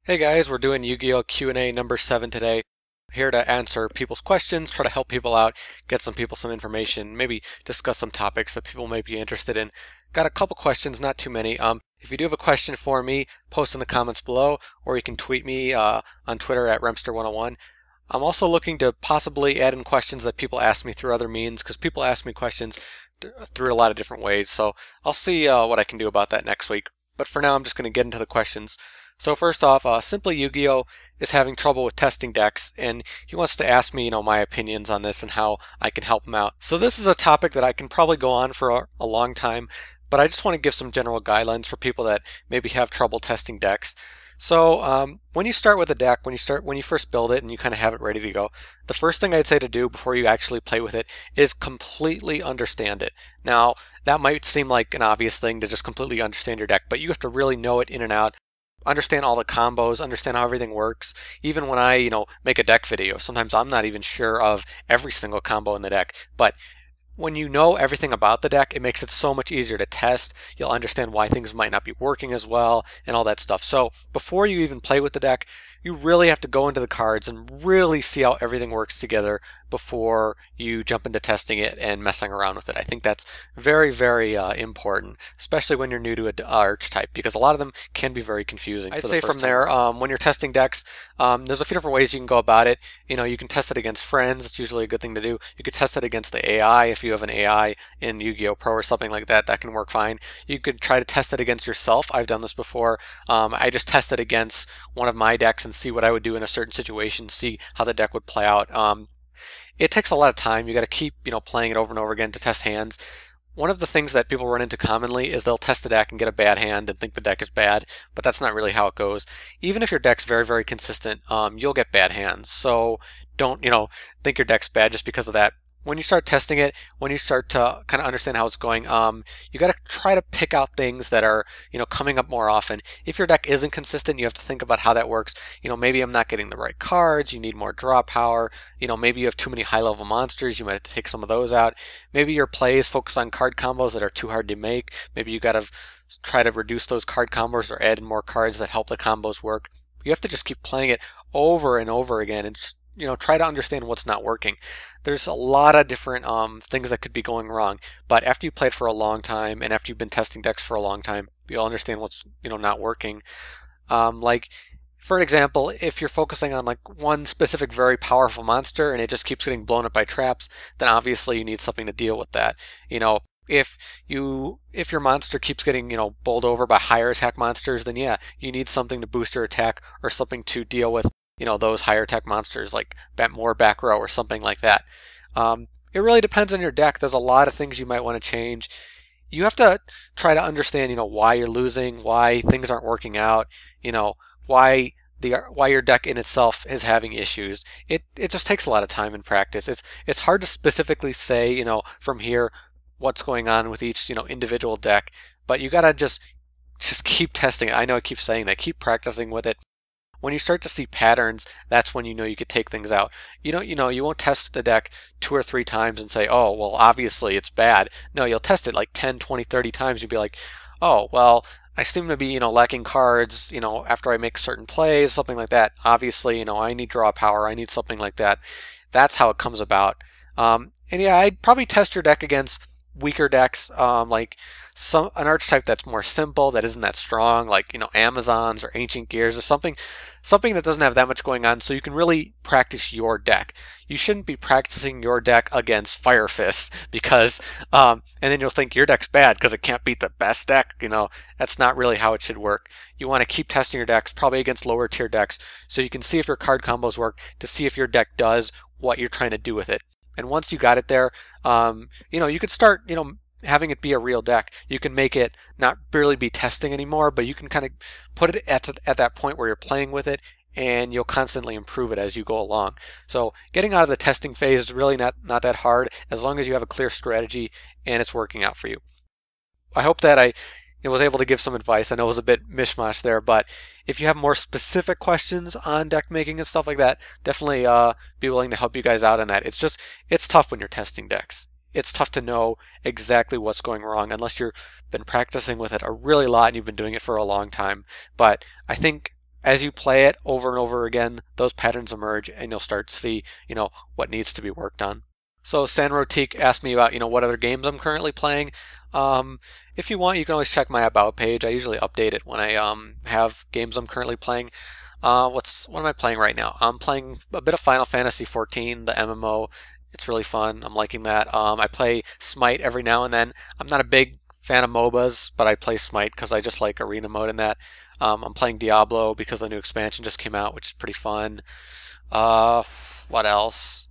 Hey guys, we're doing Yu-Gi-Oh! Q&A number 7 today. Here to answer people's questions, try to help people out, get some people some information, maybe discuss some topics that people may be interested in. Got a couple questions, not too many. If you do have a question for me, post in the comments below, or you can tweet me on Twitter at Remster101. I'm also looking to possibly add in questions that people ask me through other means, because people ask me questions through a lot of different ways, so I'll see what I can do about that next week. But for now, I'm just going to get into the questions. So first off, Simply Yugioh is having trouble with testing decks, and he wants to ask me, my opinions on this and how I can help him out. So this is a topic that I can probably go on for a long time, but I just want to give some general guidelines for people that maybe have trouble testing decks. So when you start with a deck, when you first build it and you kind of have it ready to go, the first thing I'd say to do before you actually play with it is completely understand it. Now, that might seem like an obvious thing to just completely understand your deck, but you have to really know it in and out. Understand all the combos, understand how everything works. Even when I, make a deck video, sometimes I'm not even sure of every single combo in the deck. But when you know everything about the deck, it makes it so much easier to test. You'll understand why things might not be working as well and all that stuff. So before you even play with the deck, you really have to go into the cards and really see how everything works together before you jump into testing it and messing around with it. I think that's very, very important, especially when you're new to an archetype, because a lot of them can be very confusing. I'd say from there, when you're testing decks, there's a few different ways you can go about it. You can test it against friends. It's usually a good thing to do. You could test it against the AI if you have an AI in YGOPro or something like that. That can work fine. You could try to test it against yourself. I've done this before. I just tested against one of my decks and see what I would do in a certain situation, see how the deck would play out. It takes a lot of time. You got to keep, playing it over and over again to test hands. One of the things that people run into commonly is they'll test the deck and get a bad hand and think the deck is bad, but that's not really how it goes. Even if your deck's very, very consistent, you'll get bad hands. So don't, think your deck's bad just because of that. When you start testing it, when you start to kind of understand how it's going, you got to try to pick out things that are, coming up more often. If your deck isn't consistent, you have to think about how that works. Maybe I'm not getting the right cards. You need more draw power. Maybe you have too many high-level monsters. You might have to take some of those out. Maybe your plays focus on card combos that are too hard to make. Maybe you got to try to reduce those card combos or add in more cards that help the combos work. You have to just keep playing it over and over again and just try to understand what's not working. There's a lot of different things that could be going wrong, but after you played for a long time and after you've been testing decks for a long time, you'll understand what's not working. Like, for example, if you're focusing on like one specific very powerful monster and it just keeps getting blown up by traps, then obviously you need something to deal with that. If your monster keeps getting bowled over by higher attack monsters, then yeah, you need something to boost your attack or something to deal with those higher attack monsters, like more back row or something like that. It really depends on your deck. There's a lot of things you might want to change. You have to try to understand, why you're losing, why things aren't working out, why your deck in itself is having issues. It just takes a lot of time and practice. It's hard to specifically say, from here what's going on with each, individual deck, but you gotta just keep testing it. I know I keep saying that. Keep practicing with it. When you start to see patterns, that's when you could take things out. You won't test the deck 2 or 3 times and say, oh, well, obviously it's bad. No, you'll test it like 10, 20, 30 times. You'll be like, oh, well, I seem to be, lacking cards, after I make certain plays, something like that. Obviously, I need draw power. I need something like that. That's how it comes about. And yeah, I'd probably test your deck against weaker decks, like an archetype that's more simple, that isn't that strong, like Amazons or Ancient Gears or something that doesn't have that much going on, so you can really practice your deck. You shouldn't be practicing your deck against Fire Fists because and then you'll think your deck's bad because it can't beat the best deck. That's not really how it should work. You want to keep testing your decks, probably against lower tier decks, so you can see if your card combos work, to see if your deck does what you're trying to do with it. And once you got it there, you could start, having it be a real deck. You can make it not really be testing anymore, but you can kind of put it at that point where you're playing with it, and you'll constantly improve it as you go along. So getting out of the testing phase is really not that hard, as long as you have a clear strategy and it's working out for you. I hope that I was able to give some advice. I know it was a bit mishmash there, but if you have more specific questions on deck making and stuff like that, definitely be willing to help you guys out on that. It's tough when you're testing decks. It's tough to know exactly what's going wrong unless you've been practicing with it a really lot and you've been doing it for a long time. But I think as you play it over and over again, those patterns emerge and you'll start to see, what needs to be worked on. So Sanrotique asked me about, what other games I'm currently playing. If you want, you can always check my About page. I usually update it when I have games I'm currently playing. What am I playing right now? I'm playing a bit of Final Fantasy XIV, the MMO. It's really fun. I'm liking that. I play Smite every now and then. I'm not a big fan of MOBAs, but I play Smite because I just like arena mode in that. I'm playing Diablo because the new expansion just came out, which is pretty fun. What else?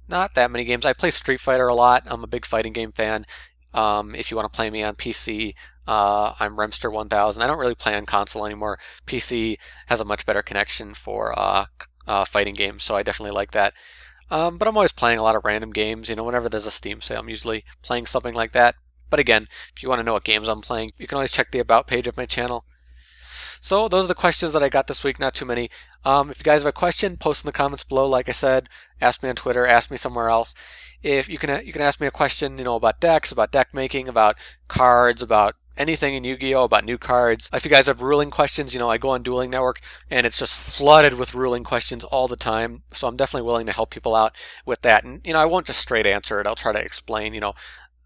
Not that many games. I play Street Fighter a lot. I'm a big fighting game fan. If you want to play me on PC, I'm Remster 1000. I don't really play on console anymore. PC has a much better connection for fighting games, so I definitely like that. But I'm always playing a lot of random games. Whenever there's a Steam sale, I'm usually playing something like that. But again, if you want to know what games I'm playing, you can always check the About page of my channel. So those are the questions that I got this week, not too many. If you guys have a question, post in the comments below. Like I said, ask me on Twitter, ask me somewhere else. If you can ask me a question, about decks, about deck making, about cards, about anything in Yu-Gi-Oh, about new cards. If you guys have ruling questions, I go on Dueling Network and it's just flooded with ruling questions all the time. So I'm definitely willing to help people out with that. And I won't just straight answer it. I'll try to explain,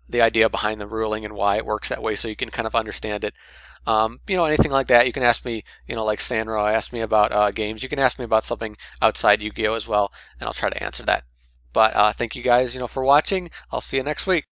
the idea behind the ruling and why it works that way so you can kind of understand it. Anything like that, you can ask me, like Sandro asked me about games. You can ask me about something outside Yu-Gi-Oh as well, and I'll try to answer that. But thank you guys, for watching. I'll see you next week.